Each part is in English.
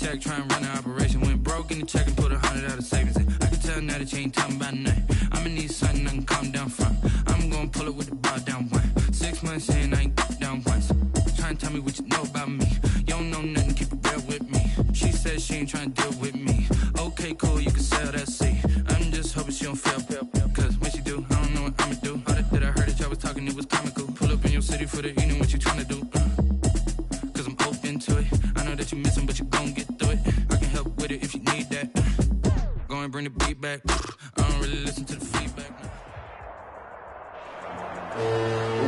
check, try and run the operation. Went broke in the check and put 100 out of savings in. I can tell now that you ain't talking about nothing. I'ma need something I can calm down from. I'm gonna pull it with the bar down one. 6 months in, I ain't down once. Try and tell me what you know about me. You don't know nothing, keep it real with me. She said she ain't trying to deal with me. Okay, cool, you can sell that seat. I'm just hoping she don't fail. Cause when she do, I don't know what I'ma do. All that I heard that y'all was talking, it was comical. Pull up in your city for the evening, what you trying to do? Cause I'm open to it. I know that you missing, but you gon' get through it. I can help with it if you need that. Go and bring the beat back. I don't really listen to the feedback.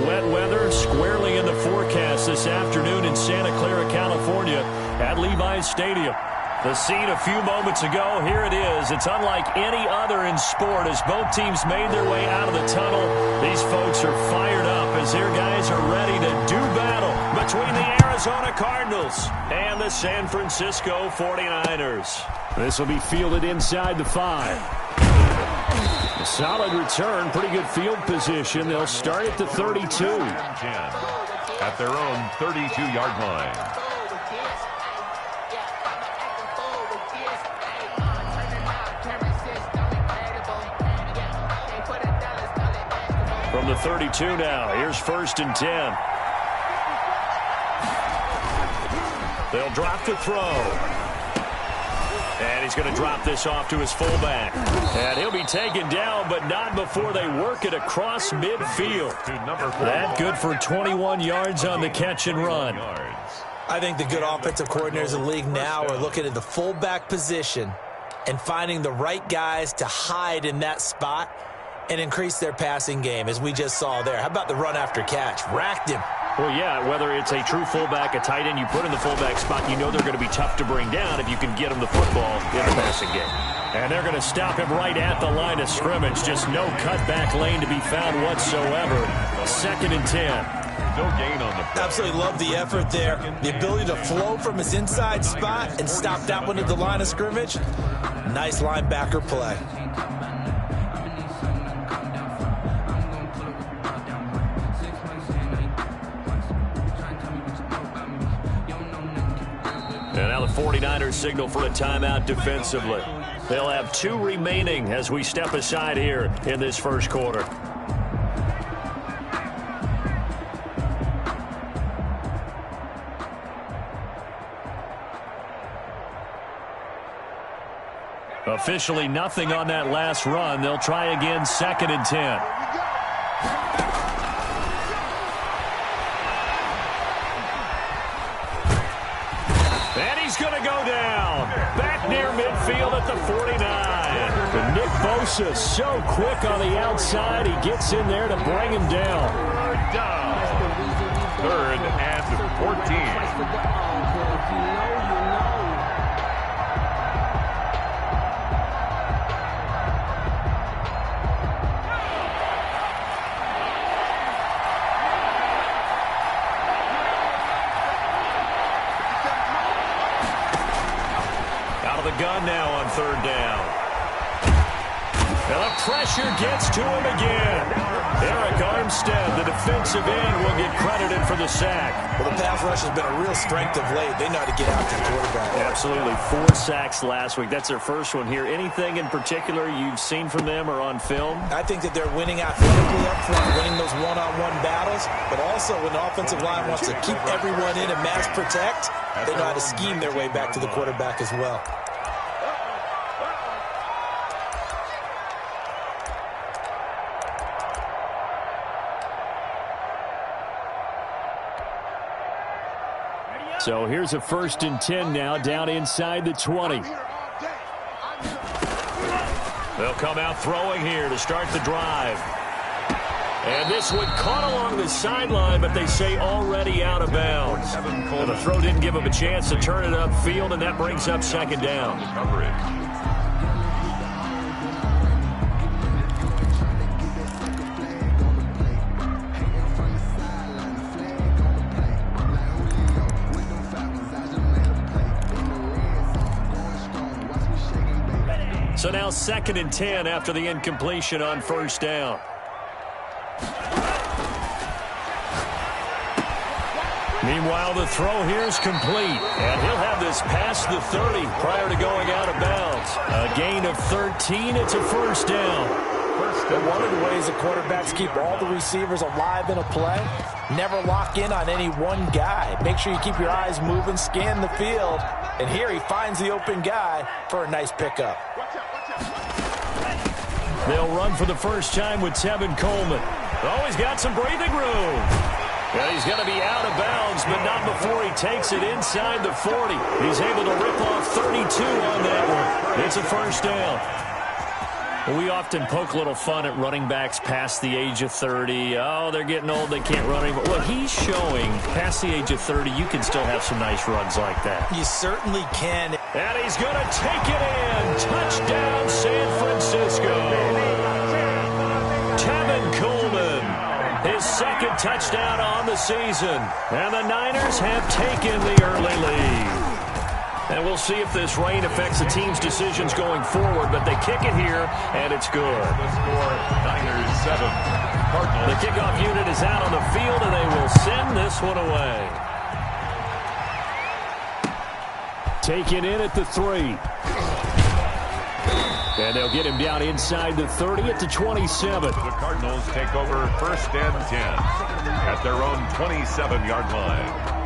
Wet weather squarely in the forecast this afternoon in Santa Clara, California at Levi's Stadium. The scene a few moments ago, here it is. It's unlike any other in sport as both teams made their way out of the tunnel. These folks are fired up as their guys are ready to do battle between the Arizona Cardinals and the San Francisco 49ers. This will be fielded inside the 5. A solid return, pretty good field position. They'll start at the 32. 10 at their own 32-yard line. From the 32 now, here's 1st and 10. They'll drop the throw. And he's going to drop this off to his fullback. And he'll be taken down, but not before they work it across midfield. That good for 21 yards on the catch and run. I think the good offensive coordinators in the league now are looking at the fullback position and finding the right guys to hide in that spot and increase their passing game, as we just saw there. How about the run after catch? Racked him. Well, yeah, whether it's a true fullback, a tight end you put in the fullback spot, you know they're going to be tough to bring down if you can get them the football in the passing game. And they're going to stop him right at the line of scrimmage. Just no cutback lane to be found whatsoever. 2nd and 10. No gain on the play. Absolutely love the effort there. The ability to flow from his inside spot and stop that one at the line of scrimmage. Nice linebacker play. And now the 49ers signal for a timeout defensively. They'll have 2 remaining as we step aside here in this first quarter. Officially nothing on that last run. They'll try again 2nd and 10. He's going to go down. Back near midfield at the 49. And Nick Bosa so quick on the outside. He gets in there to bring him down. 3rd and 14. Gun now on 3rd down. And the pressure gets to him again. Eric Armstead, the defensive end, will get credited for the sack. Well, the pass rush has been a real strength of late. They know how to get after the quarterback. Absolutely. 4 sacks last week. That's their first one here. Anything in particular you've seen from them or on film? I think that they're winning athletically up front, winning those one-on-one battles, but also when the offensive line wants to keep everyone in and mass protect, they know how to scheme their way back to the quarterback as well. So here's a 1st and 10 now, down inside the 20. They'll come out throwing here to start the drive. And this one caught along the sideline, but they say already out of bounds. And the throw didn't give him a chance to turn it upfield, and that brings up 2nd down. Coverage. So now 2nd and 10 after the incompletion on 1st down. Meanwhile, the throw here is complete. And he'll have this pass past the 30 prior to going out of bounds. A gain of 13. It's a first down. One of the ways the quarterbacks keep all the receivers alive in a play, never lock in on any one guy. Make sure you keep your eyes moving, scan the field, and here he finds the open guy for a nice pickup. They'll run for the first time with Tevin Coleman. Oh, he's got some breathing room. Yeah, he's going to be out of bounds, but not before he takes it inside the 40. He's able to rip off 32 on that one. It's a first down. We often poke a little fun at running backs past the age of 30. Oh, they're getting old, they can't run anymore. Well, he's showing past the age of 30, you can still have some nice runs like that. You certainly can. And he's going to take it in. Touchdown, San Francisco. Tevin Coleman, his second touchdown on the season. And the Niners have taken the early lead. And we'll see if this rain affects the team's decisions going forward, but they kick it here, and it's good. The score, Niners 7. Cardinals. The kickoff unit is out on the field, and they will send this one away. Taken in at the 3. And they'll get him down inside the 30 at the 27. The Cardinals take over first and 10 at their own 27-yard line.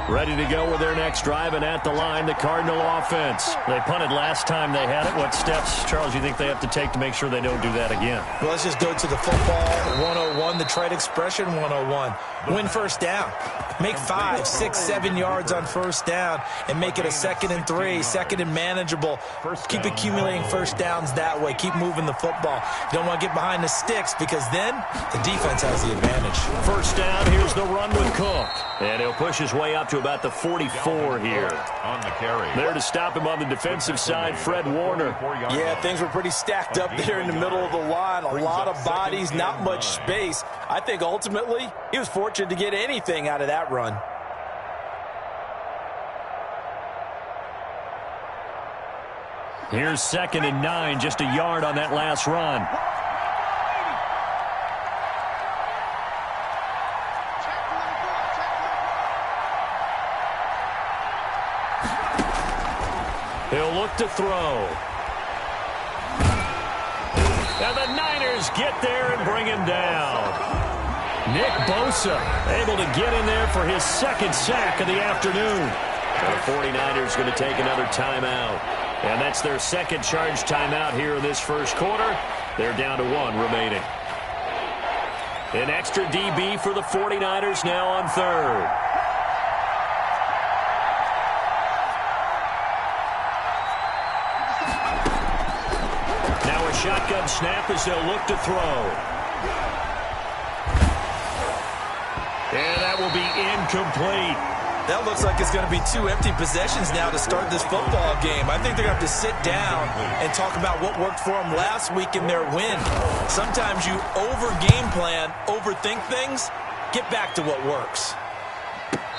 Ready to go with their next drive, and at the line, the Cardinal offense. They punted last time they had it. What steps, Charles, you think they have to take to make sure they don't do that again? Well, let's just go to the football 101, the trade expression 101. Win first down. Make 5, 6, 7 yards on first down and make it a 2nd and 3, 2nd and manageable. Keep accumulating first downs that way. Keep moving the football. You don't want to get behind the sticks because then the defense has the advantage. First down, here's the run with Cook. And he'll push his way up to about the 44 here. On the carry. There to stop him on the defensive side, Fred Warner. Yeah, things were pretty stacked up there in the middle of the line. A lot of bodies, not much space. I think ultimately he was fortunate to get anything out of that run. Here's 2nd and 9, just a yard on that last run. He'll look to throw. And the Niners get there and bring him down. Nick Bosa able to get in there for his 2nd sack of the afternoon. The 49ers going to take another timeout. And that's their 2nd charge timeout here in this first quarter. They're down to 1 remaining. An extra DB for the 49ers now on 3rd. Now a shotgun snap as they'll look to throw. And that will be incomplete. That looks like it's going to be 2 empty possessions now to start this football game. I think they're going to have to sit down and talk about what worked for them last week in their win. Sometimes you over-game plan, overthink things, get back to what works.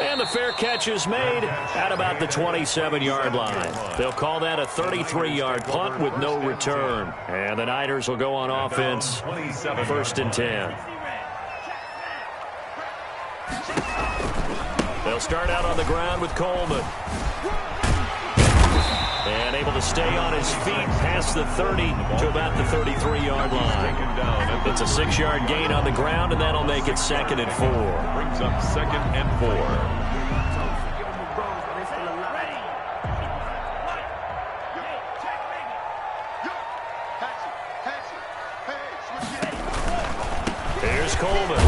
And the fair catch is made at about the 27-yard line. They'll call that a 33-yard punt with no return. And the Niners will go on offense, 1st and 10. They'll start out on the ground with Coleman. And able to stay on his feet past the 30 to about the 33-yard line. It's a 6-yard gain on the ground, and that'll make it 2nd and 4. Brings up 2nd and 4. Here's Coleman.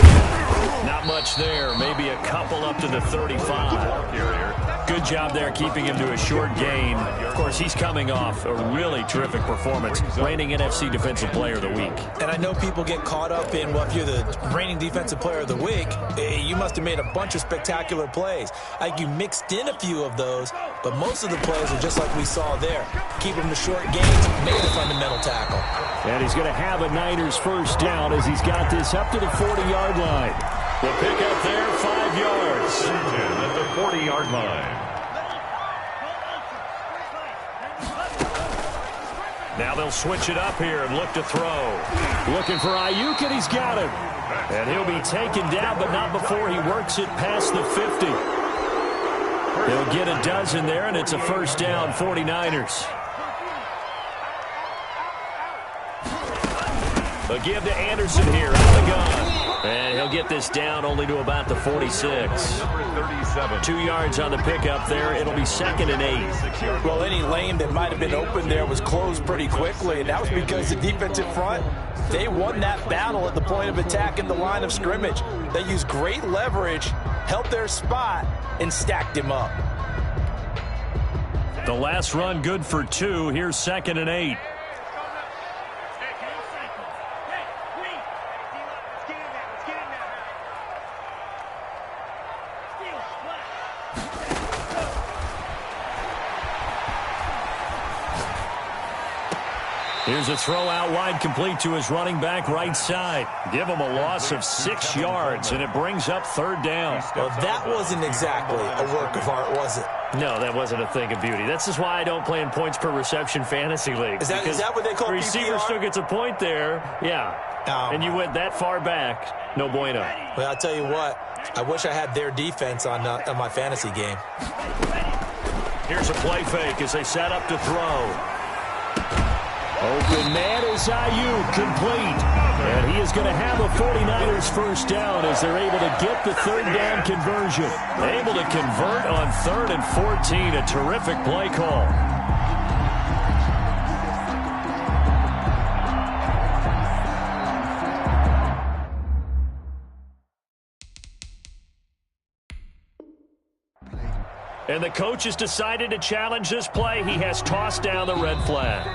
Not much there. Maybe a couple up to the 35. Good job there keeping him to a short gain. Of course, he's coming off a really terrific performance. Reigning NFC Defensive Player of the Week. And I know people get caught up in, well, if you're the reigning Defensive Player of the Week, you must have made a bunch of spectacular plays. Like you mixed in a few of those, but most of the plays are just like we saw there. Keep him to short gains, make a fundamental tackle. And he's going to have a Niners first down as he's got this up to the 40-yard line. The pick up there, 5 yards. At the 40-yard line. Now they'll switch it up here and look to throw. Looking for Ayuk, and he's got him. And he'll be taken down, but not before he works it past the 50. He'll get a dozen there, and it's a first down, 49ers. A give to Anderson here out of the gun. And he'll get this down only to about the 46. 2 yards on the pickup there. It'll be 2nd and 8. Well, any lane that might have been open there was closed pretty quickly, and that was because the defensive front, they won that battle at the point of attack in the line of scrimmage. They used great leverage, held their spot, and stacked him up. The last run good for 2. Here's 2nd and 8. Here's a throw out wide, complete to his running back right side. Give him a loss of 6 yards, and it brings up 3rd down. Well, that wasn't exactly a work of art, was it? No, that wasn't a thing of beauty. That's just why I don't play in points per reception fantasy leagues. Is that what they call receiver PPR? still gets a point there, yeah. And you went that far back, no bueno. Well, I'll tell you what, I wish I had their defense on my fantasy game. Here's a play fake as they set up to throw. Open man is Ayuk, complete. And he is going to have a 49ers first down as they're able to get the 3rd down conversion. Able to convert on 3rd and 14. A terrific play call. And the coach has decided to challenge this play. He has tossed down the red flag.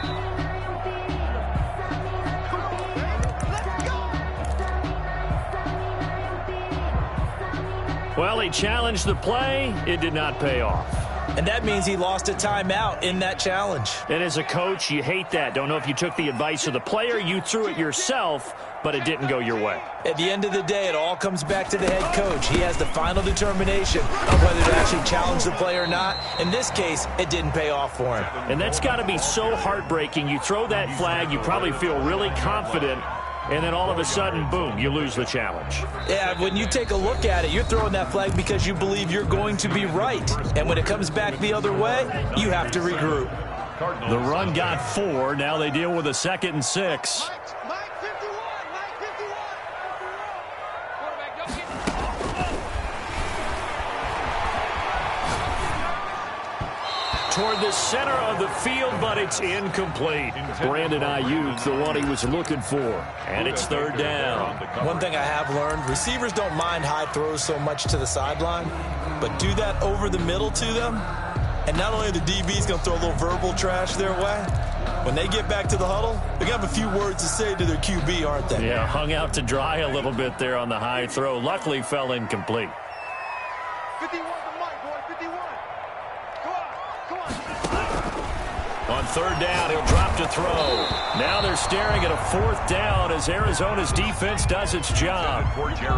Well, he challenged the play. It did not pay off. And that means he lost a timeout in that challenge. And as a coach, you hate that. Don't know if you took the advice of the player. You threw it yourself, but it didn't go your way. At the end of the day, it all comes back to the head coach. He has the final determination of whether to actually challenge the play or not. In this case, it didn't pay off for him. And that's got to be so heartbreaking. You throw that flag, you probably feel really confident, and then all of a sudden, boom, you lose the challenge. Yeah, when you take a look at it, you're throwing that flag because you believe you're going to be right. And when it comes back the other way, you have to regroup. The run got 4. Now they deal with a 2nd and 6. Toward the center of the field, but it's incomplete. Brandon Ayuk, the one he was looking for. And it's 3rd down. One thing I have learned, receivers don't mind high throws so much to the sideline, but do that over the middle to them, and not only are the DBs going to throw a little verbal trash their way, when they get back to the huddle, they're going to have a few words to say to their QB, aren't they? Yeah, hung out to dry a little bit there on the high throw. Luckily fell incomplete. 51 to Mike, boy, 51. Come on. On 3rd down, he'll drop to throw. Now they're staring at a 4th down as Arizona's defense does its job.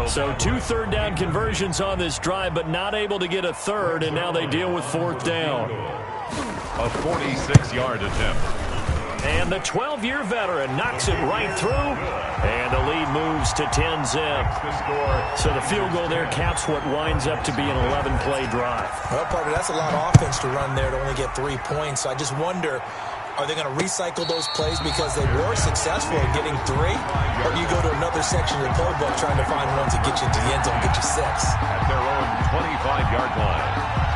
So 2 3rd down conversions on this drive, but not able to get a 3rd, and now they deal with 4th down. A 46-yard attempt. And the 12-year veteran knocks it right through, and the lead moves to 10-zip. So the field goal there caps what winds up to be an 11-play drive. Well, partner, that's a lot of offense to run there to only get 3 points. So I just wonder, are they going to recycle those plays because they were successful in getting 3? Or do you go to another section of the playbook trying to find ones that get you to the end zone and get you 6? At their own 25-yard line.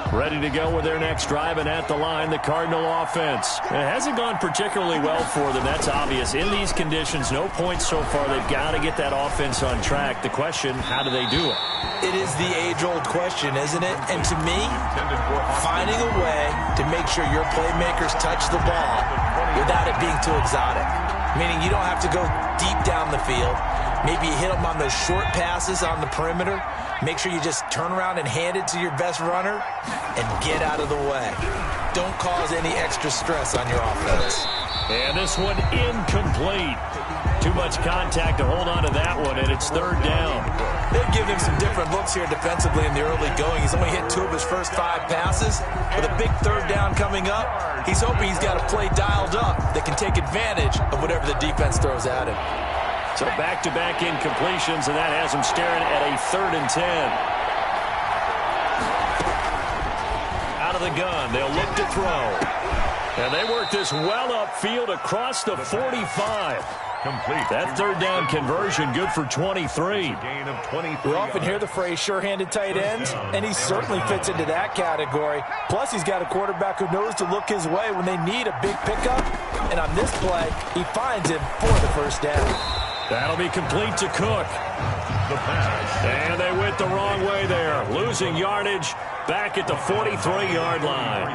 Ready to go with their next drive, and at the line, the Cardinal offense. It hasn't gone particularly well for them. That's obvious. In these conditions, no points so far. They've got to get that offense on track. The question, how do they do it? It is the age-old question, isn't it? And to me, finding a way to make sure your playmakers touch the ball without it being too exotic. Meaning you don't have to go deep down the field. Maybe you hit them on those short passes on the perimeter. Make sure you just turn around and hand it to your best runner and get out of the way. Don't cause any extra stress on your offense. And this one incomplete. Too much contact to hold on to that one, and it's 3rd down. They've given him some different looks here defensively in the early going. He's only hit 2 of his first 5 passes. With a big 3rd down coming up, he's hoping he's got a play dialed up that can take advantage of whatever the defense throws at him. So back-to-back incompletions, and that has them staring at a 3rd and 10. Out of the gun, they'll look to throw. And they work this well upfield across the 45. Complete. That 3rd down conversion good for 23. Gain of 23. We often hear the phrase sure-handed tight ends, and he certainly fits into that category. Plus, he's got a quarterback who knows to look his way when they need a big pickup. And on this play, he finds him for the 1st down. That'll be complete to Cook. The pass. And they went the wrong way there. Losing yardage back at the 43-yard line.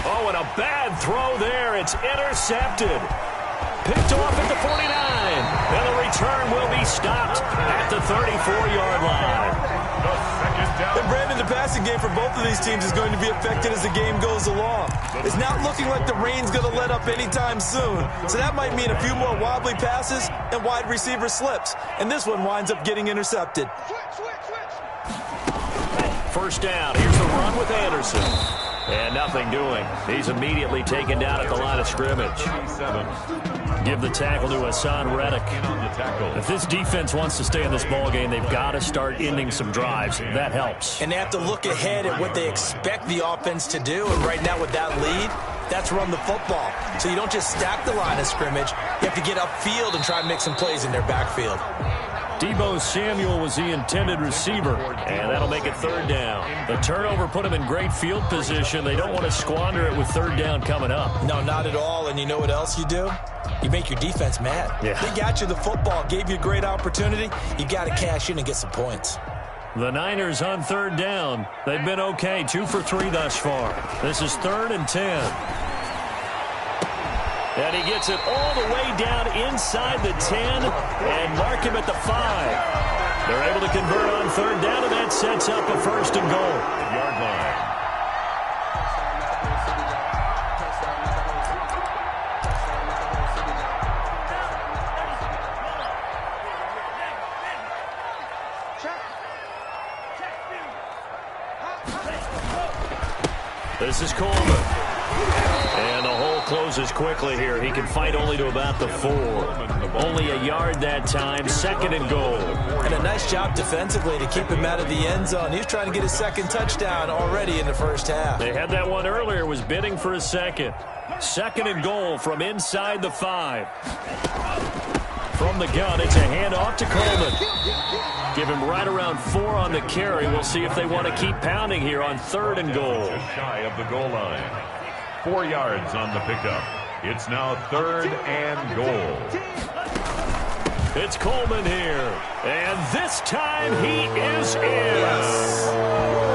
Oh, and a bad throw there. It's intercepted. Picked off at the 49. And the return will be stopped at the 34-yard line. The 2nd down. And Brandon, the passing game for both of these teams is going to be affected as the game goes along. It's not looking like the rain's going to let up anytime soon. So that might mean a few more wobbly passes and wide receiver slips. And this one winds up getting intercepted. Switch. 1st down. Here's the run with Anderson. And nothing doing. He's immediately taken down at the line of scrimmage. 7. Give the tackle to Hassan Reddick. On the tackle. If this defense wants to stay in this ballgame, they've got to start ending some drives. That helps. And they have to look ahead at what they expect the offense to do. And right now with that lead, that's run the football. So you don't just stack the line of scrimmage. You have to get upfield and try and make some plays in their backfield. Deebo Samuel was the intended receiver, and that'll make it 3rd down. The turnover put him in great field position. They don't want to squander it with 3rd down coming up. No, not at all. And you know what else you do? You make your defense mad. Yeah. They got you the football, gave you a great opportunity. You got to cash in and get some points. The Niners on 3rd down. They've been okay, 2 for 3 thus far. This is 3rd and 10. And he gets it all the way down inside the 10 and mark him at the 5. They're able to convert on 3rd down, and that sets up a 1st and goal. Yard line. This is Coleman. And the hole closes quickly here. He can fight only to about the 4. Only a yard that time, 2nd and goal. And a nice job defensively to keep him out of the end zone. He was trying to get his 2nd touchdown already in the 1st half. They had that one earlier, was bidding for a 2nd. 2nd and goal from inside the 5. From the gun, it's a handoff to Coleman. Give him right around 4 on the carry. We'll see if they want to keep pounding here on 3rd and goal. Just shy of the goal line. 4 yards on the pickup. It's now 3rd and goal. It's Coleman here. And this time he is in.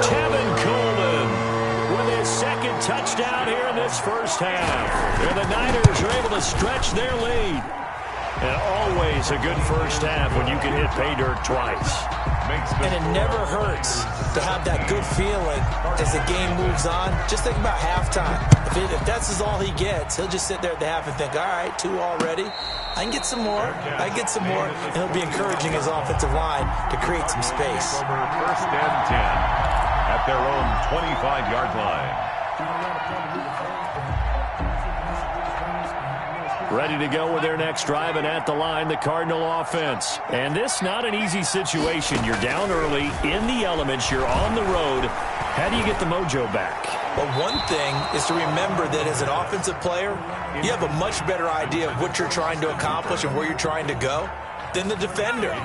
Tevin Coleman with his 2nd touchdown here in this 1st half. And the Niners are able to stretch their lead. And always a good 1st half when you can hit pay dirt twice. And it never hurts to have that good feeling as the game moves on. Just think about halftime. If that's all he gets, he'll just sit there at the half and think, all right, 2 already. I can get some more. I can get some more. And he'll be encouraging his offensive line to create some space. Over 1st and 10 at their own 25-yard line. Ready to go with their next drive, and at the line, the Cardinal offense. And this not an easy situation. You're down early, in the elements, you're on the road. How do you get the mojo back? Well, one thing is to remember that as an offensive player, you have a much better idea of what you're trying to accomplish and where you're trying to go than the defender.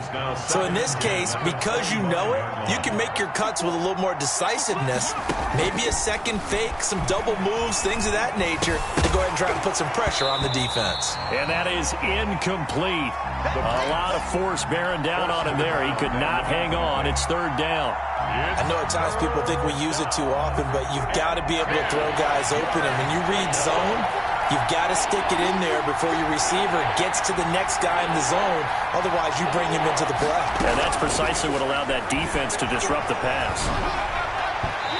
So in this case, because you know it, you can make your cuts with a little more decisiveness. Maybe a 2nd fake, some double moves, things of that nature to go ahead and try and put some pressure on the defense. And that is incomplete. A lot of force bearing down on him there. He could not hang on. It's 3rd down. I know at times people think we use it too often, but you've got to be able to throw guys open. And when you read zone, you've got to stick it in there before your receiver gets to the next guy in the zone. Otherwise, you bring him into the play. And that's precisely what allowed that defense to disrupt the pass.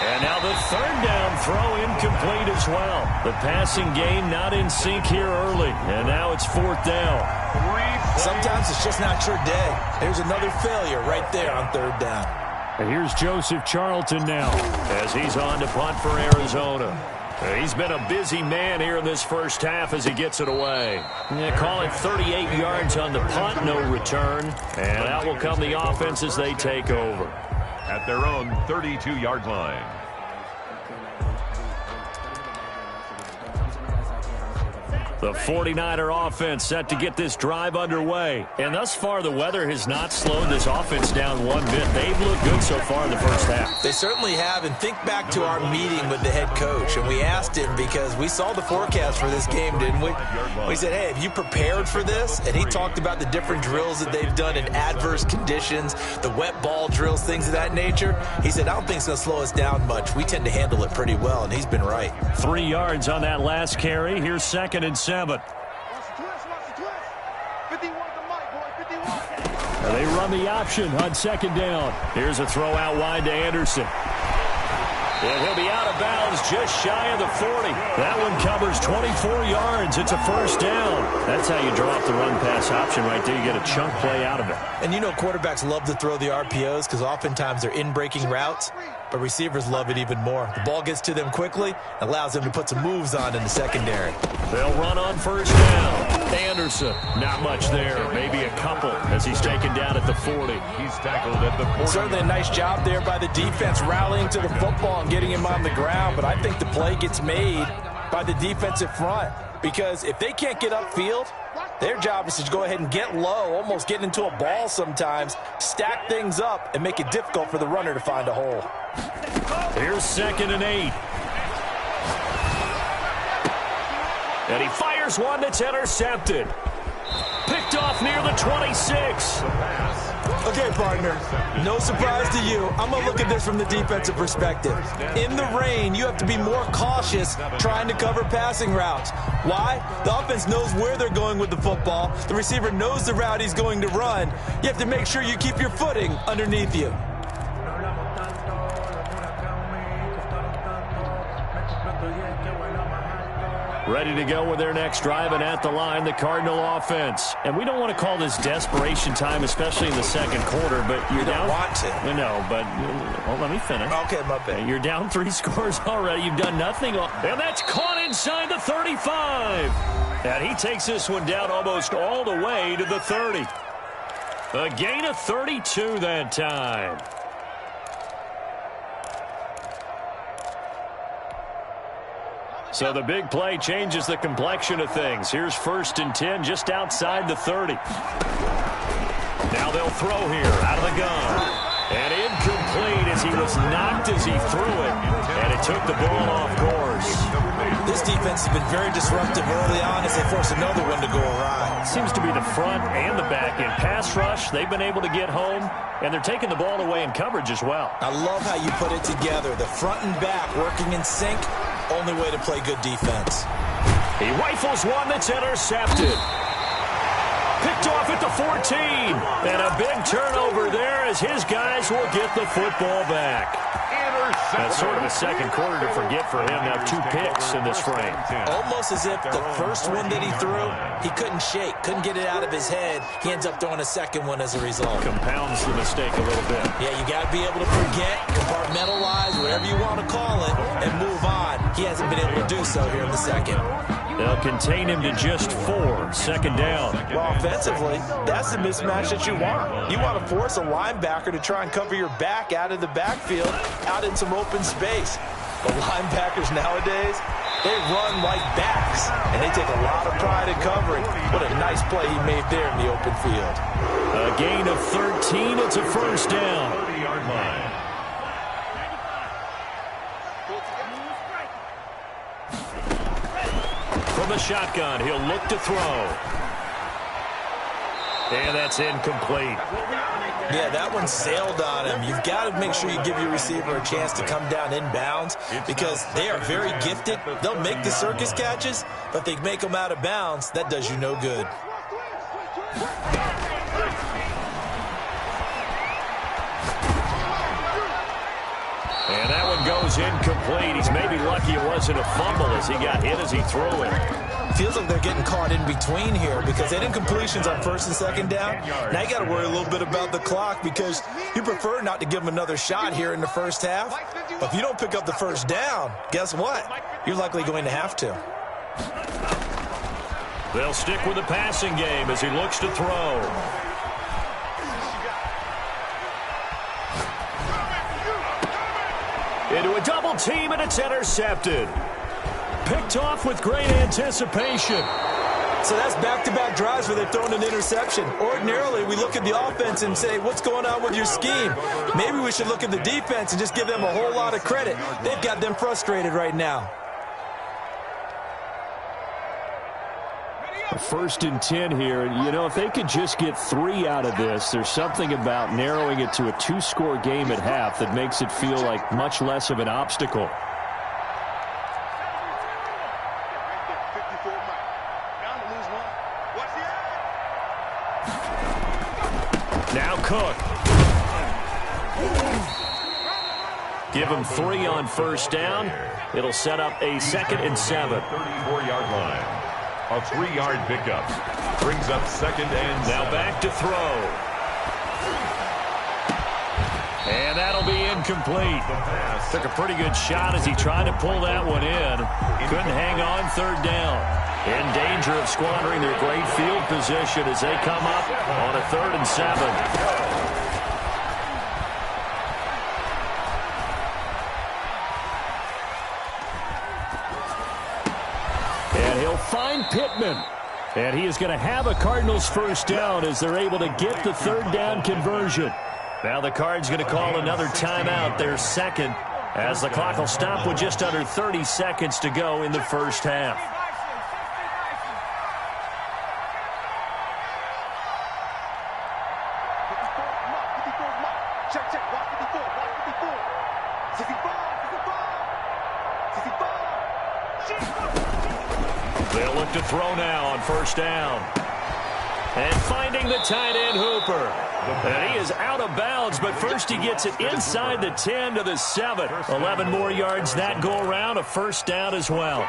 And now the 3rd down throw incomplete as well. The passing game not in sync here early. And now it's 4th down. Sometimes it's just not your day. There's another failure right there on 3rd down. And here's Joseph Charlton now as he's on to punt for Arizona. He's been a busy man here in this first half as he gets it away. Yeah, call it 38 yards on the punt, no return. And out will come the offense as they take over. At their own 32-yard line. The 49er offense set to get this drive underway. And thus far, the weather has not slowed this offense down one bit. They've looked good so far in the first half. They certainly have. And think back to our meeting with the head coach. And we asked him because we saw the forecast for this game, didn't we? We said, hey, have you prepared for this? And he talked about the different drills that they've done in adverse conditions, the wet ball drills, things of that nature. He said, I don't think it's going to slow us down much. We tend to handle it pretty well, and he's been right. 3 yards on that last carry. Here's 2nd and 7. They run the option on 2nd down. Here's a throw out wide to Anderson. And he'll be out of bounds just shy of the 40. That one covers 24 yards. It's a first down. That's how you draw up the run-pass option right there. You get a chunk play out of it. And you know quarterbacks love to throw the RPOs because oftentimes they're in-breaking routes, but receivers love it even more. The ball gets to them quickly, allows them to put some moves on in the secondary. They'll run on first down. Anderson, not much there. Maybe a couple as he's taken down at the 40. He's tackled at the 40. Certainly a nice job there by the defense rallying to the football and getting him on the ground, but I think the play gets made by the defensive front because if they can't get upfield, their job is to go ahead and get low, almost get into a ball sometimes, stack things up, and make it difficult for the runner to find a hole. Here's 2nd and 8. And he fires one that's intercepted. Picked off near the 26. Okay, partner, no surprise to you. I'm going to look at this from the defensive perspective. In the rain, you have to be more cautious trying to cover passing routes. Why? The offense knows where they're going with the football. The receiver knows the route he's going to run. You have to make sure you keep your footing underneath you. Ready to go with their next drive, and at the line, the Cardinal offense. And we don't want to call this desperation time, especially in the second quarter, but you're down. Want to. No, but well, let me finish. Okay, my bad. You're down 3 scores already. You've done nothing. And that's caught inside the 35. And he takes this one down almost all the way to the 30. A gain of 32 that time. So the big play changes the complexion of things. Here's 1st and 10 just outside the 30. Now they'll throw here out of the gun. And incomplete as he was knocked as he threw it. And it took the ball off course. This defense has been very disruptive early on as they force another one to go awry. Seems to be the front and the back. In pass rush, they've been able to get home, and they're taking the ball away in coverage as well. I love how you put it together. The front and back working in sync. Only way to play good defense. He rifles one that's intercepted. Picked off at the 14. And a big turnover there as his guys will get the football back. That's sort of a second quarter to forget for him. Now 2 picks in this frame. Almost as if the first one that he threw, he couldn't shake, couldn't get it out of his head. He ends up throwing a second one as a result. Compounds the mistake a little bit. Yeah, you got to be able to forget, compartmentalize, whatever you want to call it, and move on. He hasn't been able to do so here in the second. They'll contain him to just 4. 2nd down. Well, offensively, that's the mismatch that you want. You want to force a linebacker to try and cover your back out of the backfield, out in some open space. But linebackers nowadays, they run like backs, and they take a lot of pride in covering. What a nice play he made there in the open field. A gain of 13. It's a first down. 30-yard line. From the shotgun, he'll look to throw. And that's incomplete. Yeah, that one sailed on him. You've got to make sure you give your receiver a chance to come down inbounds because they are very gifted. They'll make the circus catches, but if they make them out of bounds, that does you no good. And that one goes incomplete. He's maybe lucky it wasn't a fumble as he got hit as he threw it. feels like they're getting caught in between here because they didn't completions on first and second down. Now you got to worry a little bit about the clock because you prefer not to give them another shot here in the first half. But if you don't pick up the first down, guess what? You're likely going to have to. They'll stick with the passing game as he looks to throw. Into a double team, and it's intercepted. Picked off with great anticipation. So that's back-to-back drives where they've thrown an interception. Ordinarily, we look at the offense and say, what's going on with your scheme? Maybe we should look at the defense and just give them a whole lot of credit. They've got them frustrated right now. 1st and 10 here. You know, if they could just get 3 out of this, there's something about narrowing it to a 2-score game at half that makes it feel like much less of an obstacle. Now Cook. Give him 3 on first down. It'll set up a 2nd and 7. 34-yard line. A 3-yard pickup. Brings up 2nd and 7. Now back to throw. And that'll be incomplete. Took a pretty good shot as he tried to pull that one in. Couldn't hang on 3rd down. In danger of squandering their great field position as they come up on a 3rd and 7. Find Pittman. And he is going to have a Cardinals first down as they're able to get the 3rd down conversion. Now the Cards going to call another timeout, their 2nd, as the clock will stop with just under 30 seconds to go in the first half. They'll look to throw now on first down. And finding the tight end, Hooper. And he is out of bounds, but first he gets it inside the 10 to the 7. 11 more yards that go around, a first down as well.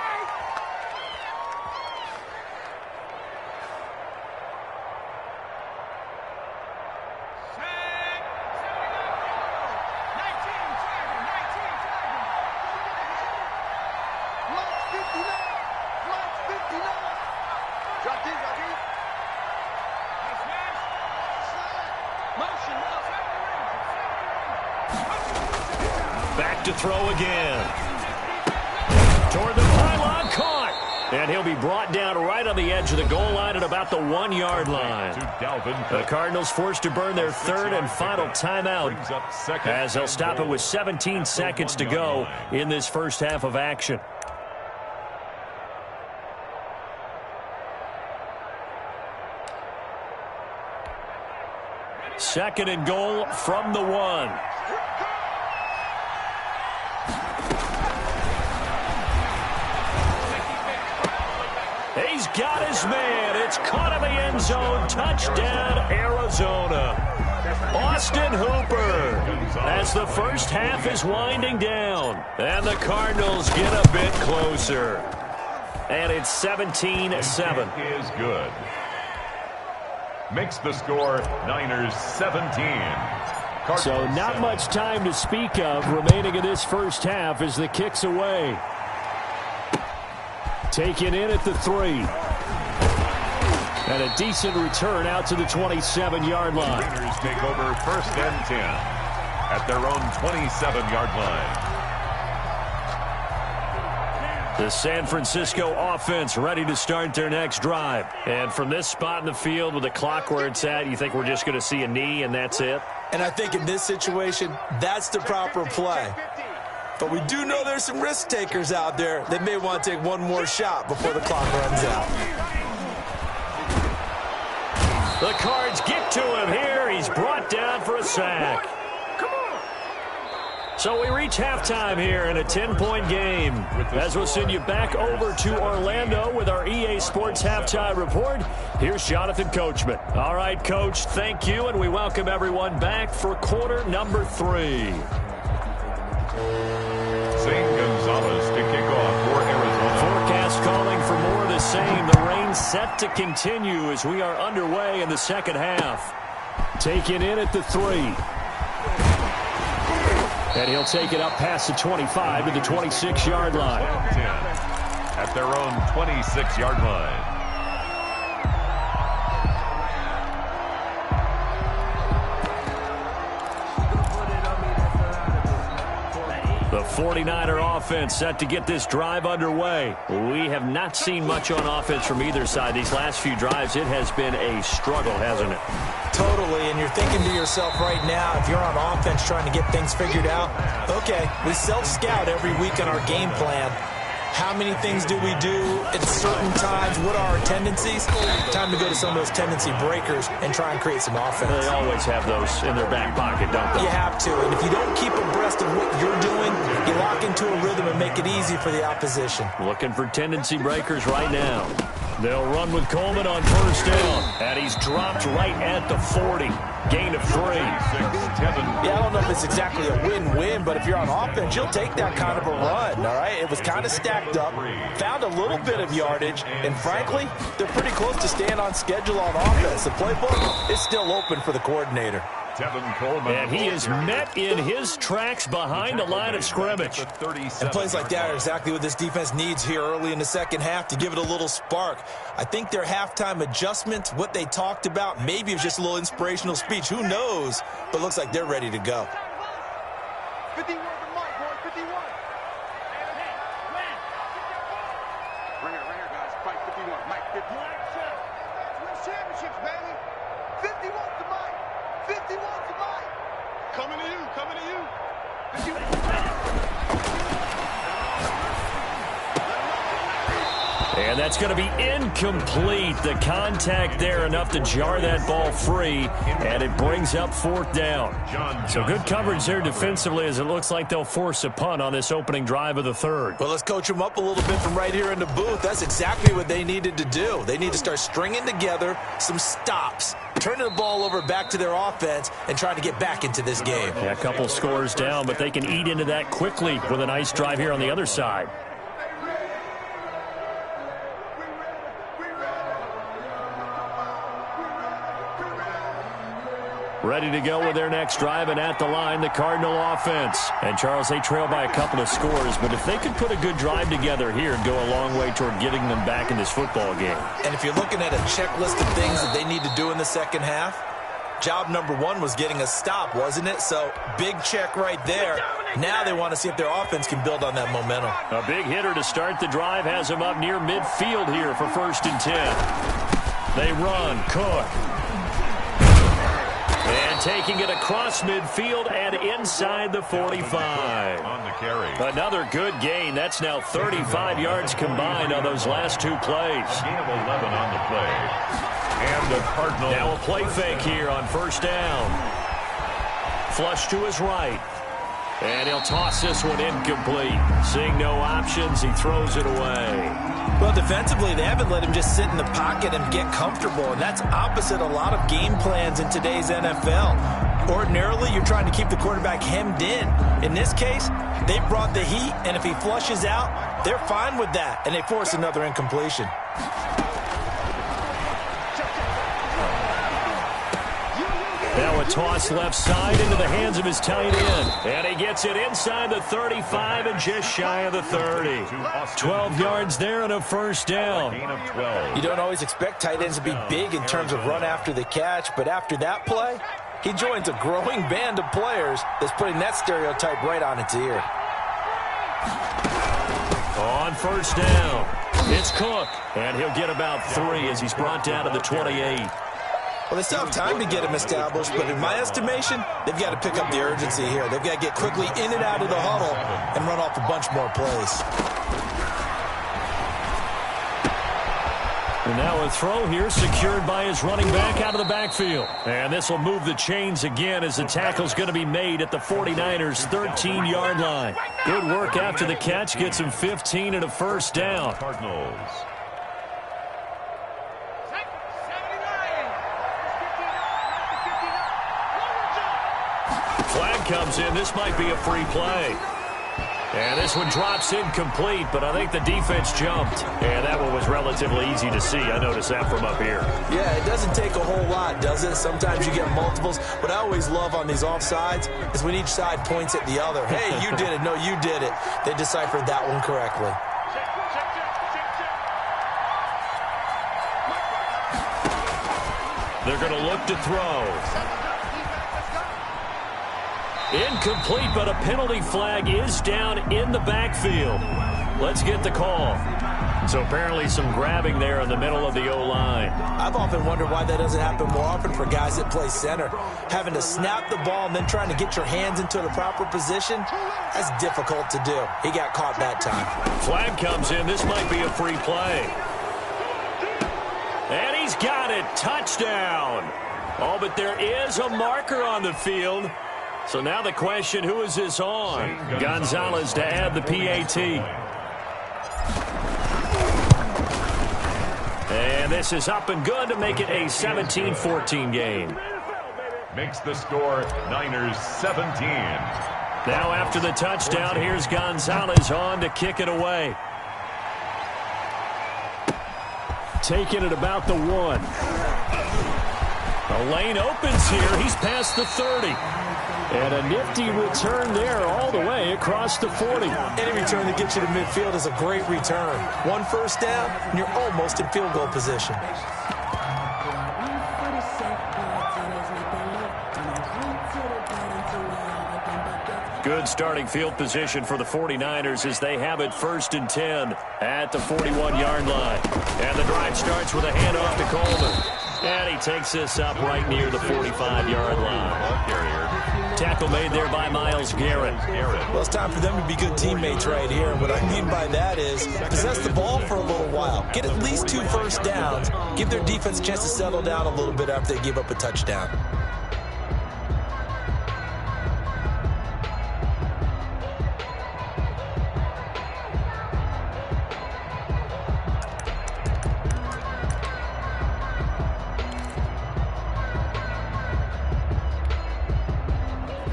Back to throw again. Toward the pylon, caught. And he'll be brought down right on the edge of the goal line at about the 1-yard line. The Cardinals forced to burn their 3rd and final timeout as they'll stop it with 17 seconds to go in this first half of action. Second and goal from the 1. He's got his man. It's caught in the end zone. Touchdown, Arizona. Austin Hooper as the first half is winding down. And the Cardinals get a bit closer. And it's 17-7. Is good. Makes the score Niners 17. So not much time to speak of remaining in this first half as the kick's away. Taken in at the 3. And a decent return out to the 27-yard line. Niners take over 1st and 10 at their own 27-yard line. The San Francisco offense ready to start their next drive. And from this spot in the field with the clock where it's at, you think we're just going to see a knee and that's it? And I think in this situation, that's the proper play. But we do know there's some risk takers out there that may want to take one more shot before the clock runs out. The Cards get to him here. He's brought down for a sack. So we reach halftime here in a 10-point game. As we'll send you back over to Orlando with our EA Sports Halftime Report, here's Jonathan Coachman. All right, Coach, thank you, and we welcome everyone back for quarter number 3. Zane Gonzalez to kick off for Arizona. Forecast calling for more of the same. possession set to continue as we are underway in the second half. Taken in at the 3. And he'll take it up past the 25 to the 26-yard line. At their own 26-yard line. The 49er offense set to get this drive underway. We have not seen much on offense from either side. These last few drives, it has been a struggle, hasn't it? Totally, and you're thinking to yourself right now, if you're on offense trying to get things figured out, okay, we self-scout every week on our game plan. How many things do we do at certain times? What are our tendencies? Time to go to some of those tendency breakers and try and create some offense. They always have those in their back pocket, don't they? You have to, and if you don't keep abreast of what you're doing, you lock into a rhythm and make it easy for the opposition. Looking for tendency breakers right now. They'll run with Coleman on first down, and he's dropped right at the 40. Gain of 3. Yeah, I don't know if it's exactly a win-win, but if you're on offense, you'll take that kind of a run, all right? It was kind of stacked up, found a little bit of yardage, and frankly, they're pretty close to staying on schedule on offense. The playbook is still open for the coordinator. And he is met in his tracks behind the line of scrimmage. And plays like that are exactly what this defense needs here early in the second half to give it a little spark. I think their halftime adjustment, what they talked about, maybe it was just a little inspirational speech. Who knows? But looks like they're ready to go. 51 to Mike, boy, 51. Ringer, guys. Mike 51. Mike 51. Win championships, baby. 51 to Mike. 51 to Mike. Coming to you. And that's going to be incomplete. The contact there enough to jar that ball free, and it brings up 4th down. So good coverage there defensively as it looks like they'll force a punt on this opening drive of the 3rd. Well, let's coach them up a little bit from right here in the booth. That's exactly what they needed to do. They need to start stringing together some stops, turning the ball over back to their offense, and trying to get back into this game. Yeah, a couple scores down, but they can eat into that quickly with a nice drive here on the other side. Ready to go with their next drive, and at the line, the Cardinal offense. And, Charles, they trail by a couple of scores, but if they could put a good drive together here, it'd go a long way toward getting them back in this football game. And if you're looking at a checklist of things that they need to do in the second half, job number 1 was getting a stop, wasn't it? So, big check right there. Now they want to see if their offense can build on that momentum. A big hitter to start the drive has them up near midfield here for 1st and 10. They run. Cook. And taking it across midfield and inside the 45. On the carry. Another good gain. That's now 35 yards combined on those last 2 plays. Gain of 11 on the play. And the Cardinals. Now a play fake here on 1st down. Flush to his right. And he'll toss this one incomplete. Seeing no options, he throws it away. Well, defensively, they haven't let him just sit in the pocket and get comfortable, and that's opposite a lot of game plans in today's NFL. Ordinarily, you're trying to keep the quarterback hemmed in. In this case, they brought the heat, and if he flushes out, they're fine with that, and they force another incompletion. Now a toss left side into the hands of his tight end. And he gets it inside the 35 and just shy of the 30. 12 yards there and a 1st down. Gain of 12. You don't always expect tight ends to be big in terms of run after the catch, but after that play, he joins a growing band of players that's putting that stereotype right on its ear. On 1st down, it's Cook. And he'll get about 3 as he's brought down to the 28. Well, they still have time to get him established, but in my estimation, they've got to pick up the urgency here. They've got to get quickly in and out of the huddle and run off a bunch more plays. And now a throw here secured by his running back out of the backfield. And this will move the chains again as the tackle's going to be made at the 49ers' 13-yard line. Good work after the catch. Gets him 15 and a 1st down. Cardinals. Flag comes in. This might be a free play. And this one drops incomplete, but I think the defense jumped. And that one was relatively easy to see. I noticed that from up here. Yeah, it doesn't take a whole lot, does it? Sometimes you get multiples. What I always love on these offsides is when each side points at the other. Hey, you did it. No, you did it. They deciphered that one correctly. They're going to look to throw. Incomplete, but a penalty flag is down in the backfield. Let's get the call. So apparently some grabbing there in the middle of the O-line. I've often wondered why that doesn't happen more often for guys that play center. Having to snap the ball and then trying to get your hands into the proper position, that's difficult to do. He got caught that time. Flag comes in. This might be a free play. And he's got it. Touchdown. Oh, but there is a marker on the field. So now the question, who is this on? Gonzalez to add the PAT. And this is up and good to make it a 17-14 game. Makes the score Niners 17. Now after the touchdown, here's Gonzalez on to kick it away. Taking it about the 1. The lane opens here. He's past the 30. And a nifty return there all the way across the 40. Any return that gets you to midfield is a great return. One first down, and you're almost in field goal position. Good starting field position for the 49ers as they have it 1st and 10 at the 41-yard line. And the drive starts with a handoff to Coleman. And he takes this up right near the 45-yard line. Tackle made there by Myles Garrett. Well, it's time for them to be good teammates right here. And what I mean by that is possess the ball for a little while. Get at least 2 first downs. Give their defense a chance to settle down a little bit after they give up a touchdown.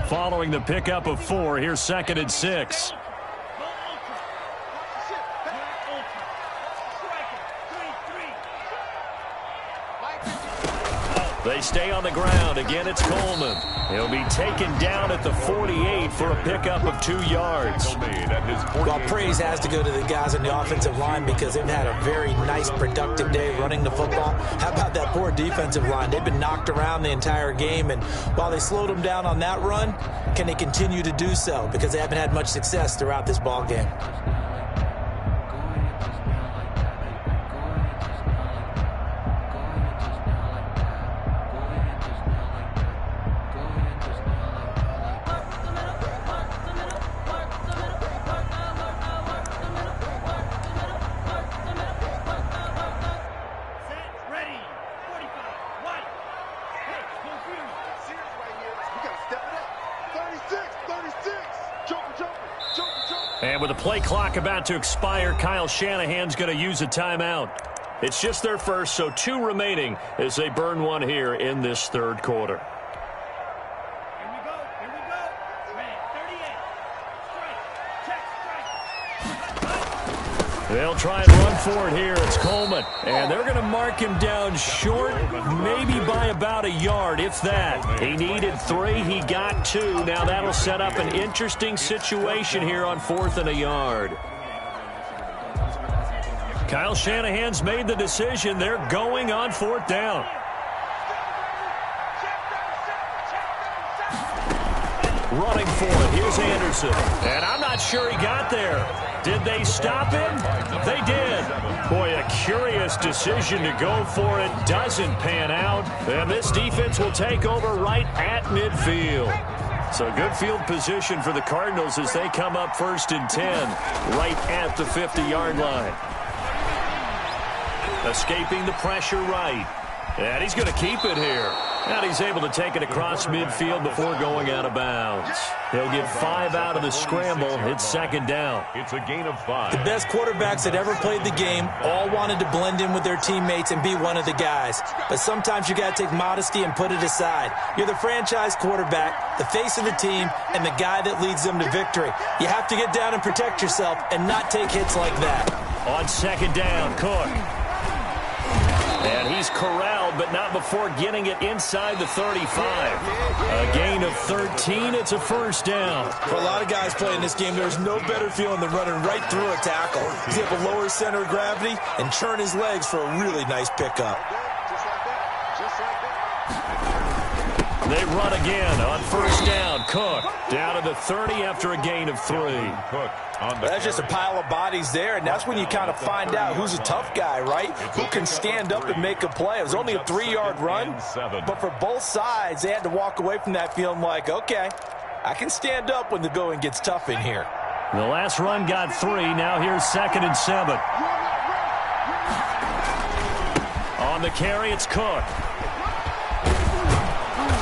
Following the pickup of 4, here's 2nd and 6. They stay on the ground. Again, it's Coleman. He'll be taken down at the 48 for a pickup of 2 yards. Well, praise has to go to the guys on the offensive line because they've had a very nice, productive day running the football. How about that poor defensive line? They've been knocked around the entire game, and while they slowed them down on that run, can they continue to do so? Because they haven't had much success throughout this ball game. And with the play clock about to expire, Kyle Shanahan's going to use a timeout. It's just their first, so 2 remaining as they burn one here in this 3rd quarter. Here we go. Red 38. Strike. They'll try and run for it here. It's Coleman. And they're going to mark him down short, maybe by about a yard, if that. He needed 3. He got 2. Now that'll set up an interesting situation here on 4th and a yard. Kyle Shanahan's made the decision. They're going on 4th down. Running for it. Here's Anderson. And I'm not sure he got there. Did they stop him? They did. Boy, a curious decision to go for it. Doesn't pan out. And this defense will take over right at midfield. So good field position for the Cardinals as they come up 1st and 10 right at the 50-yard line. Escaping the pressure right. And he's going to keep it here. And he's able to take it across midfield before going out of bounds. He'll get 5 out of the scramble. It's second down. It's a gain of 5. The best quarterbacks that ever played the game all wanted to blend in with their teammates and be one of the guys. But sometimes you got to take modesty and put it aside. You're the franchise quarterback, the face of the team, and the guy that leads them to victory. You have to get down and protect yourself and not take hits like that. On second down, Cook. And he's corralled, but not before getting it inside the 35. A gain of 13. It's a first down. For a lot of guys playing this game, there's no better feeling than running right through a tackle. He's able to lower his center of gravity and turn his legs for a really nice pickup. They run again on first down. Cook down to the 30 after a gain of 3. Cook on the That's just a pile of bodies there, and that's when you kind of find out who's a tough guy, right? Who can stand up and make a play. It was only a 3-yard run, but for both sides, they had to walk away from that feeling like, okay, I can stand up when the going gets tough in here. The last run got 3. Now here's 2nd and 7. On the carry, it's Cook.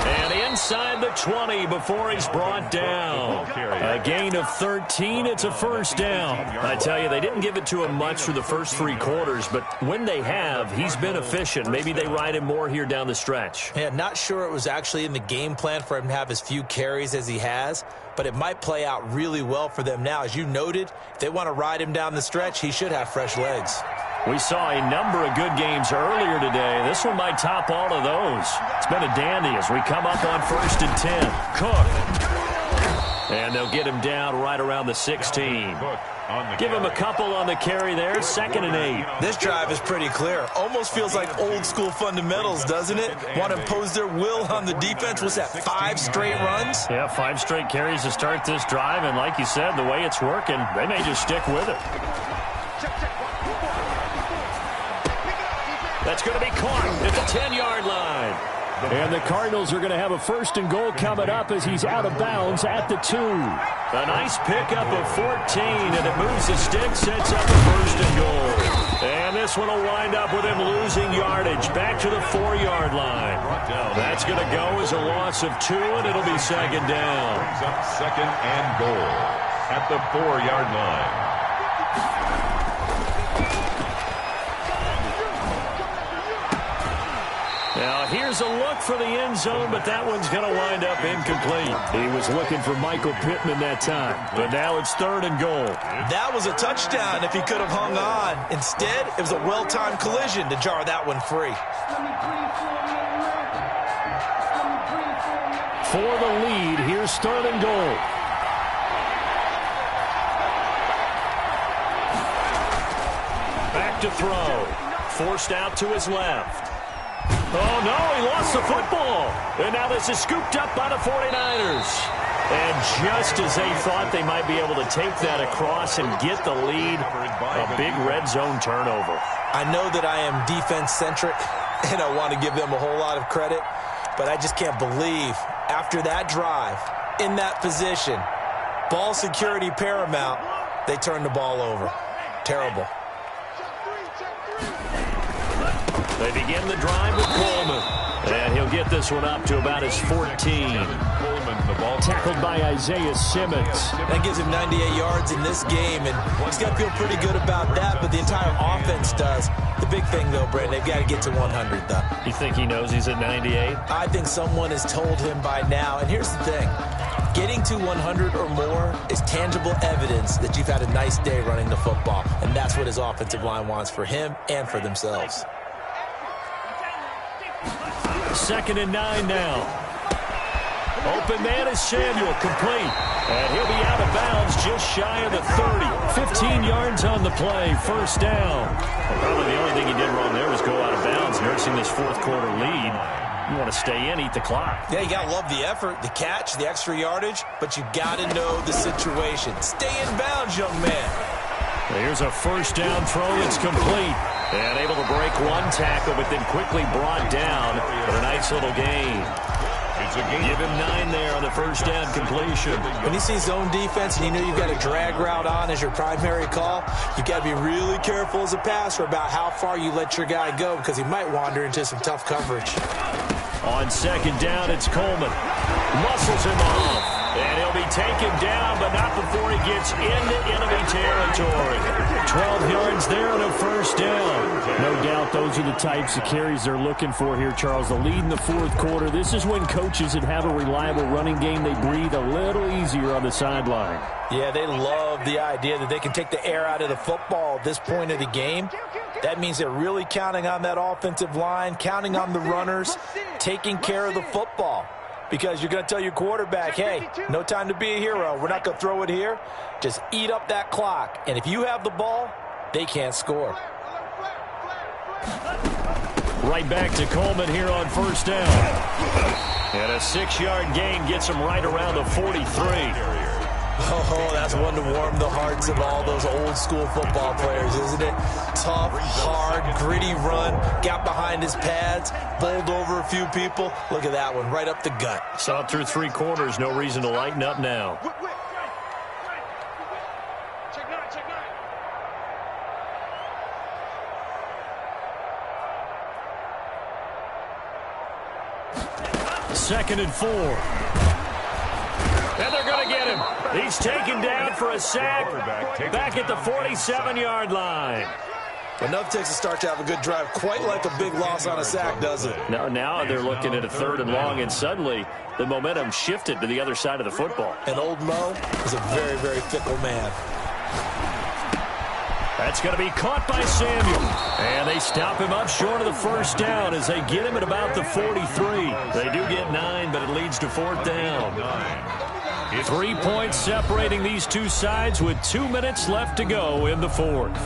And inside the 20 before he's brought down. A gain of 13. It's a first down. I tell you, they didn't give it to him much for the first 3 quarters, but when they have, he's been efficient. Maybe they ride him more here down the stretch. Yeah, not sure it was actually in the game plan for him to have as few carries as he has, but it might play out really well for them now. As you noted, if they want to ride him down the stretch, he should have fresh legs. We saw a number of good games earlier today. This one might top all of those. It's been a dandy as we come up on 1st and 10. Cook. And they'll get him down right around the 16. Give him a couple on the carry there. 2nd and 8. This drive is pretty clear. Almost feels like old school fundamentals, doesn't it? Want to impose their will on the defense. What's that, 5 straight runs? Yeah, 5 straight carries to start this drive. And like you said, the way it's working, they may just stick with it. That's going to be caught at the 10-yard line. And the Cardinals are going to have a 1st and goal coming up as he's out of bounds at the 2. A nice pickup of 14, and it moves the stick, sets up a 1st and goal. And this one will wind up with him losing yardage back to the 4-yard line. That's going to go as a loss of 2, and it'll be 2nd down. Brings up 2nd and goal at the 4-yard line. Now, here's a look for the end zone, but that one's going to wind up incomplete. He was looking for Michael Pittman that time, but now it's 3rd and goal. That was a touchdown if he could have hung on. Instead, it was a well-timed collision to jar that one free. For the lead, here's 3rd and goal. Back to throw. Forced out to his left. Oh, no, he lost the football. And now this is scooped up by the 49ers. And just as they thought they might be able to take that across and get the lead, a big red zone turnover. I know that I am defense-centric, and I want to give them a whole lot of credit, but I just can't believe after that drive, in that position, ball security paramount, they turned the ball over. Terrible. They begin the drive with Coleman. And he'll get this one up to about his 14. Coleman, the ball Tackled by Isaiah Simmons. That gives him 98 yards in this game, and he's got to feel pretty good about that, but the entire offense does. The big thing, though, Brandon, they've got to get to 100, though. You think he knows he's at 98? I think someone has told him by now, and here's the thing. Getting to 100 or more is tangible evidence that you've had a nice day running the football, and that's what his offensive line wants for him and for themselves. 2nd and 9 now. Open man is Samuel, complete. And he'll be out of bounds just shy of the 30. 15 yards on the play, 1st down. Well, probably the only thing he did wrong there was go out of bounds, nursing this 4th quarter lead. You want to stay in, eat the clock. Yeah, you got to love the effort, the catch, the extra yardage, but you got to know the situation. Stay in bounds, young man. Here's a 1st down throw that's complete. And able to break one tackle, but then quickly brought down for a nice little gain. Give him 9 there on the 1st down completion. When you see zone defense and you know you've got a drag route on as your primary call, you've got to be really careful as a passer about how far you let your guy go because he might wander into some tough coverage. On second down, it's Coleman. Muscles him off. And he'll be taken down, but not before he gets into enemy territory. 12 yards there and a first down. No doubt those are the types of carries they're looking for here, Charles. The lead in the fourth quarter. This is when coaches that have a reliable running game, they breathe a little easier on the sideline. Yeah, they love the idea that they can take the air out of the football at this point of the game. That means they're really counting on that offensive line, counting on the runners, taking care of the football. Because you're going to tell your quarterback, hey, no time to be a hero. We're not going to throw it here. Just eat up that clock. And if you have the ball, they can't score. Right back to Coleman here on first down. And a 6-yard gain gets him right around the 43. Oh, that's one to warm the hearts of all those old-school football players, isn't it? Tough, hard, gritty run, got behind his pads, bowled over a few people. Look at that one, right up the gut. Saw it through 3 quarters, no reason to lighten up now. Second and 4. And they're going to get him. He's taken down for a sack back at the 47-yard line. Enough takes a start to have a good drive. Quite like a big loss on a sack, does it? Now they're looking at a 3rd and long, and suddenly the momentum shifted to the other side of the football. And old Mo is a very, very fickle man. That's going to be caught by Samuel. And they stop him up short of the first down as they get him at about the 43. They do get 9, but it leads to 4th down. 3 points separating these two sides with 2 minutes left to go in the 4th.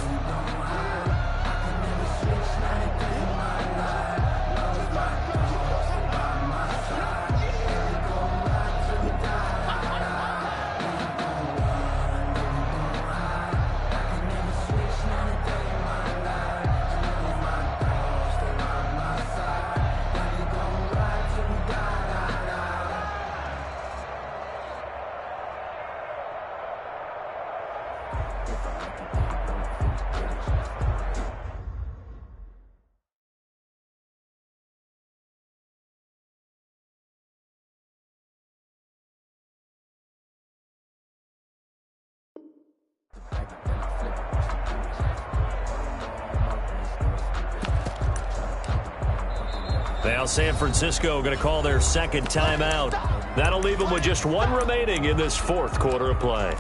Now San Francisco going to call their second timeout. That'll leave them with just 1 remaining in this 4th quarter of play.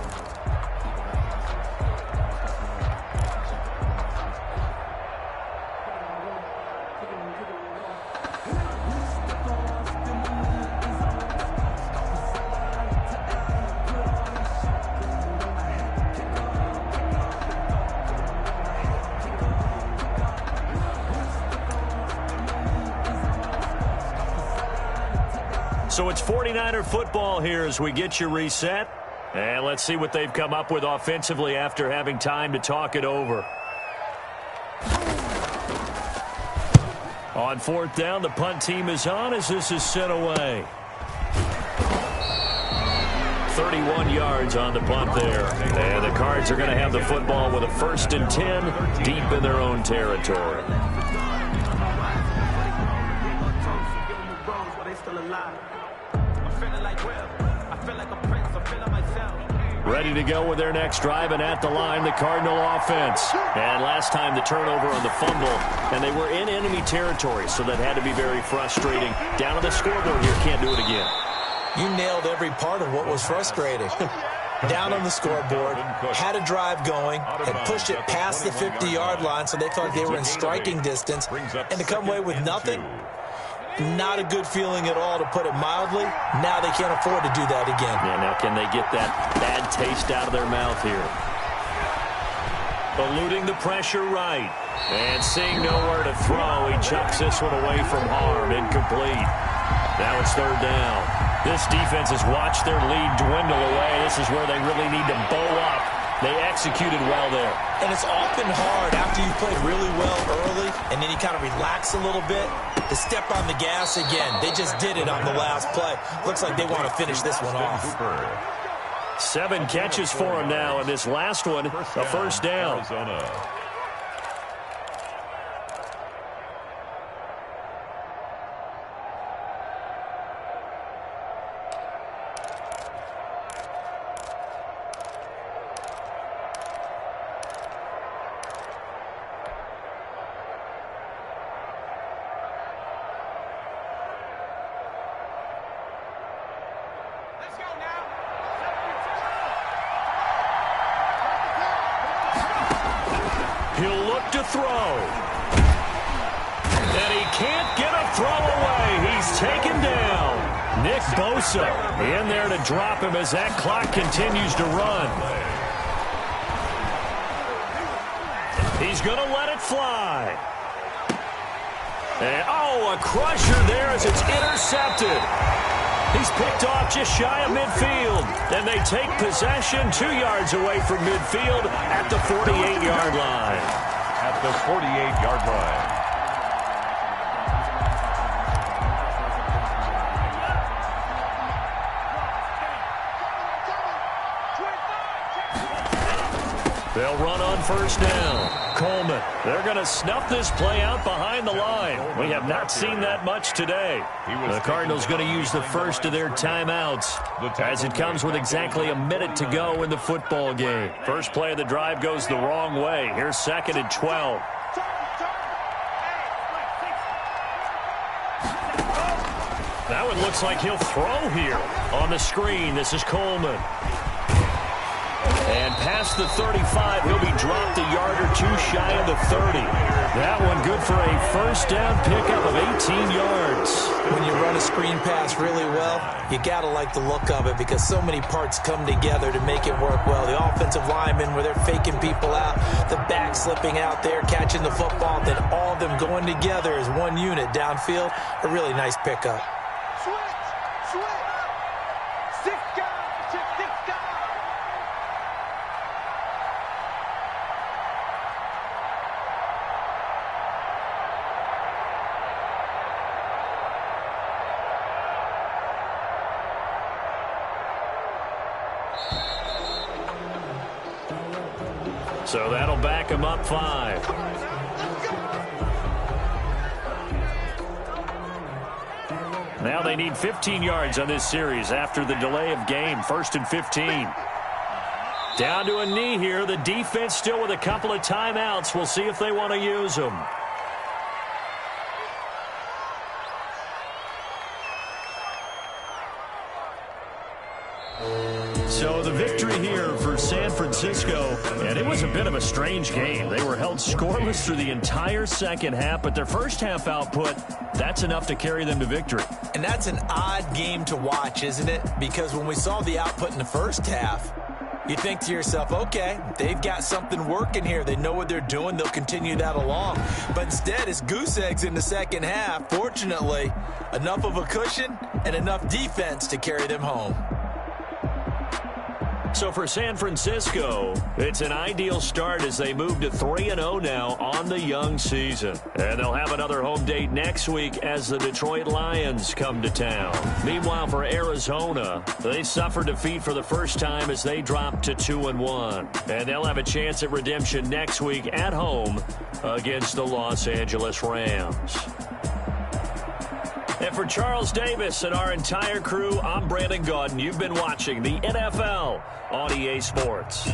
So it's 49er football here as we get you reset. And let's see what they've come up with offensively after having time to talk it over. On 4th down, the punt team is on as this is sent away. 31 yards on the punt there. And the Cards are going to have the football with a 1st and 10 deep in their own territory. Ready to go with their next drive, and at the line, the Cardinal offense. And last time the turnover on the fumble, and they were in enemy territory, so that had to be very frustrating. Down on the scoreboard here, can't do it again. You nailed every part of what was frustrating. Down on the scoreboard, had a drive going, had pushed it past the 50-yard line, so they felt like they were in striking distance, and to come away with nothing, not a good feeling at all, to put it mildly. Now they can't afford to do that again. Yeah, now can they get that bad taste out of their mouth here? Eluding the pressure right. And seeing nowhere to throw, he chucks this one away from harm. Incomplete. Now it's 3rd down. This defense has watched their lead dwindle away. This is where they really need to bow up. They executed well there. And it's often hard after you've played really well early and then you kind of relax a little bit to step on the gas again. They just did it on the last play. Looks like they want to finish this one off. 7 catches for him now, and this last one, a 1st down. to throw. And he can't get a throw away. He's taken down. Nick Bosa in there to drop him as that clock continues to run. He's going to let it fly. And, a crusher there as it's intercepted. He's picked off just shy of midfield. And they take possession 2 yards away from midfield at the 48-yard line. At the 48-yard line. They'll run on first down. Coleman. They're going to snuff this play out behind the line. We have not seen that much today. The Cardinals going to use the first of their timeouts as it comes with exactly a minute to go in the football game. First play of the drive goes the wrong way. Here's 2nd and 12. That one looks like he'll throw here on the screen. This is Coleman. And past the 35, he'll be dropped a yard or two shy of the 30. That one good for a first down pickup of 18 yards. When you run a screen pass really well, you got to like the look of it because so many parts come together to make it work well. The offensive linemen, where they're faking people out, the back slipping out there, catching the football, then all of them going together as one unit downfield. A really nice pickup. Switch. 6 guys. 6 guys. So that'll back him up 5. Now they need 15 yards on this series after the delay of game. 1st and 15. Down to a knee here. The defense still with a couple of timeouts. We'll see if they want to use them. So the victory here for San Francisco, and it was a bit of a strange game. They were held scoreless through the entire second half, but their first half output, that's enough to carry them to victory. And that's an odd game to watch, isn't it? Because when we saw the output in the first half, you think to yourself, okay, they've got something working here. They know what they're doing. They'll continue that along. But instead, it's goose eggs in the second half. Fortunately, enough of a cushion and enough defense to carry them home. So for San Francisco, it's an ideal start as they move to 3-0 now on the young season. And they'll have another home date next week as the Detroit Lions come to town. Meanwhile, for Arizona, they suffered defeat for the first time as they dropped to 2-1. And they'll have a chance at redemption next week at home against the Los Angeles Rams. And for Charles Davis and our entire crew, I'm Brandon Gaudin. You've been watching the NFL on EA Sports.